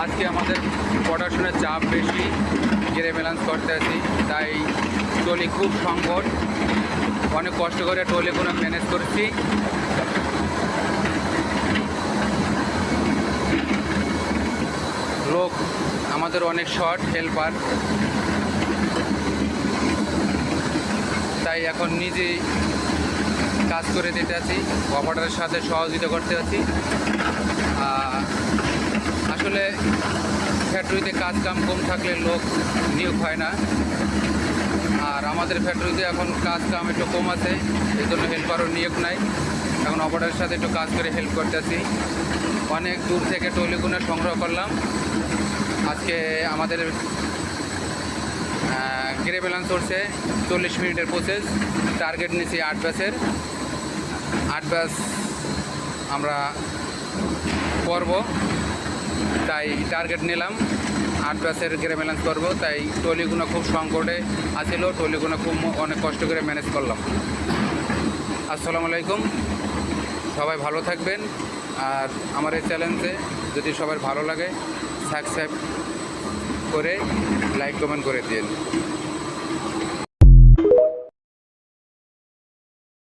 আজকে আমাদের প্রোডাকশনের চাপ বেশি, গেরে ব্যালেন্স করতে আছি, তাই ট্রলি খুব সংকট। অনেক কষ্ট করে ট্রলিগুলো ম্যানেজ করছি। লোক আমাদের অনেক শর্ট, হেল্পার, তাই এখন নিজেই কাজ করে দিতে আছি, অপারেটরের সাথে সহযোগিতা করতে আছি। আসলে ফ্যাক্টরিতে কাজ কাম কম থাকলে লোক নিয়োগ হয় না, আর আমাদের ফ্যাক্টরিতে এখন কাজ কাম একটু কম আছে, এই জন্য হেল্পারও নিয়োগ নাই। এখন অপারেটরের সাথে একটু কাজ করে হেল্প করতে আছি। অনেক দূর থেকে ট্রলিগুলো সংগ্রহ করলাম। আজকে আমাদের গেরে ব্যালেন্স করছে 40 মিনিটের প্রসেস। টার্গেট নিয়েছি 8 ব্যাচের। 8 ব্যাচ আমরা করব, তাই টার্গেট নিলাম 8 ব্যাচের গেরে ব্যালেন্স করবো। তাই ট্রলিগুলো খুব সংকটে আছিল, ট্রলিগুলো খুব অনেক কষ্ট করে ম্যানেজ করলাম। আসসালামু আলাইকুম, সবাই ভালো থাকবেন। আর আমার এই চ্যালেঞ্জে যদি সবার ভালো লাগে সাবস্ক্রাইব করে লাইক কমেন্ট করে দিন।